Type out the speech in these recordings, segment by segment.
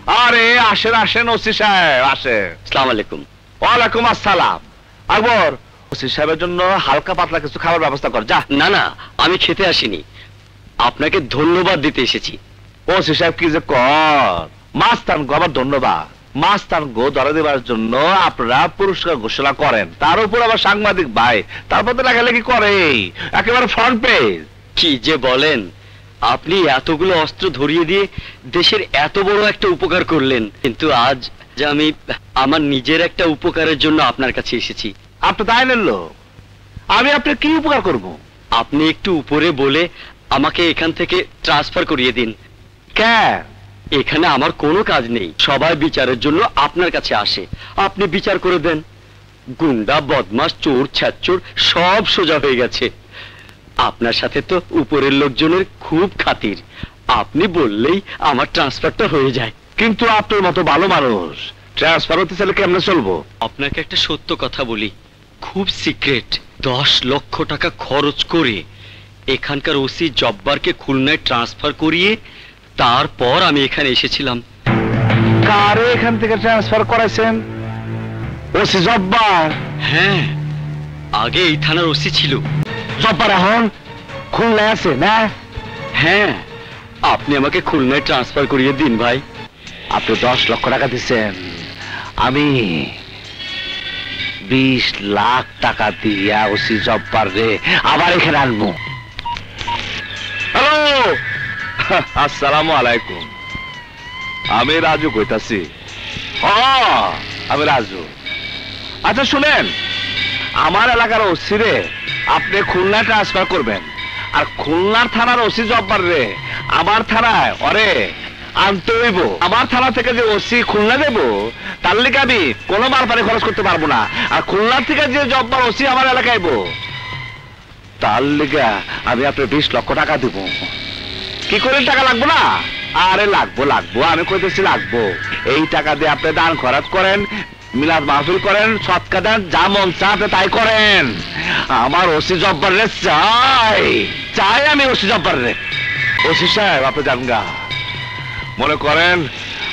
আরে আসেন আসেন ওসি সাহেব আসেন। আসসালামু আলাইকুম। ওয়ালাইকুম আসসালাম। আকবর, ওসি সাহেবের জন্য হালকা পাতলা কিছু খাবার ব্যবস্থা কর যা। না না, আমি খেতে আসিনি, আপনাকে ধন্যবাদ দিতে এসেছি। ওসি সাহেব কি যে কর, মাস্তান গো আবার ধন্যবাদ। মাস্তান গো ধরা দেবার জন্য আপনারা পুরস্কার ঘোষণা করেন, তার উপর আবার সাংবাদিক ভাই তারপর তো লেখালেখি করে একেবারে ফ্রন্ট পেজ। কি যে বলেন, আপনি এতগুলো অস্ত্র ধরিয়ে দিয়ে দেশের এত বড় একটা উপকার করলেন, কিন্তু আজ যে আমি আমার নিজের একটা উপকারের জন্য আপনার কাছে এসেছি। আপনি তাই নিল, আমি আপনার কি উপকার করব? আপনি একটু উপরে বলে আমাকে এখান থেকে ট্রান্সফার করিয়ে দিন। কেন? এখানে আমার কোনো কাজ নেই, সবাই বিচারের জন্য আপনার কাছে আসে, আপনি বিচার করে দেন। গুন্ডা বদমাস চোর ছ্যাচোর সব সোজা হয়ে গেছে। আপনার সাথে তো উপরের লোকজনের খুব খাতির, আপনি বললেই আমার ট্রান্সফারটা হয়ে যায়। কিন্তু আপনার মতো ভালো মানুষ ট্রান্সফার হতে চাইলে কেমনে চলবো? আপনাকে একটা সত্য কথা বলি, খুব সিক্রেট। 10 লক্ষ টাকা খরচ করে এখানকার ওসি জব্বারকে খুলনায় ট্রান্সফার করিয়ে তারপর আমি এখানে এসেছিলাম। কারে এখান থেকে ট্রান্সফার করাইছেন? ওসি জব্বার? হ্যাঁ, আগে এই থানার ওসি ছিল। জব্বার এখন খুলনায় আছে না? হ্যাঁ, আপনি আমাকে খুলনায় ট্রান্সফার করিয়ে দিন ভাই। আপনি 10 লক্ষ টাকা দিচ্ছেন, আমি 20 লাখ টাকা দিয়া ওসি জব্বার রে আবার এখানে আনবো। হ্যালো, আসসালামু আলাইকুম, আমি রাজু কইতাছি। আমি রাজু। আচ্ছা শুনেন, আমার এলাকার ওসি রে আপনি খুলনা ট্রান্সফার করবেন, আর খুলনার থানার ওসি জব্বার রে আমার থানায় ওরে আনতে হইব। আমার থানা থেকে যে ওসি খুলনা দেব তার লিগে আমি কোনো মারপারে খরচ করতে পারবো না, আর খুলনার থেকে যে জব্বার ওসি আমার এলাকায় তার লিগে আমি আপনার 20 লক্ষ টাকা দিব। কি করে টাকা লাগবো না? আরে লাগবো লাগবো, আমি কইতেছি লাগবো। এই টাকা দিয়ে আপনি দান খরচ করেন, মিলাদ মাহফিল করেন, সৎকা দেন, যা মন চা আপনি তাই করেন। আমার ওসি জব্বার রে চাই, চাই আমি ওসি জব্বার রে। ওসি সাহেব আপনি যান গা, মনে করেন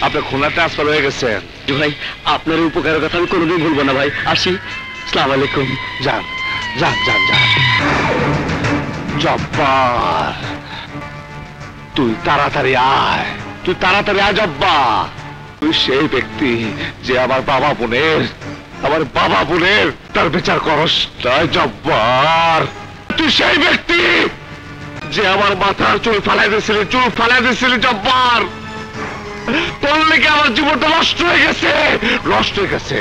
আপনি খুলনা ট্রান্সফার হয়ে গেছেন। ভাই, আপনার উপকারের কথা আমি কোনোদিন ভুলবো না ভাই। আসি, আসসালামু আলাইকুম। যান যান যান যান। জব্বার তুই তাড়াতাড়ি আয়, তুই তাড়াতাড়ি আয় জব্বার। তুই সেই ব্যক্তি যে আমার বাবা বোনের তার বিচার করস না জব্বার। তুই সেই ব্যক্তি যে আমার মাথার চুল ফালাই দিয়েছিলি জব্বার। তোর লেগে আমার জীবনটা নষ্ট হয়ে গেছে।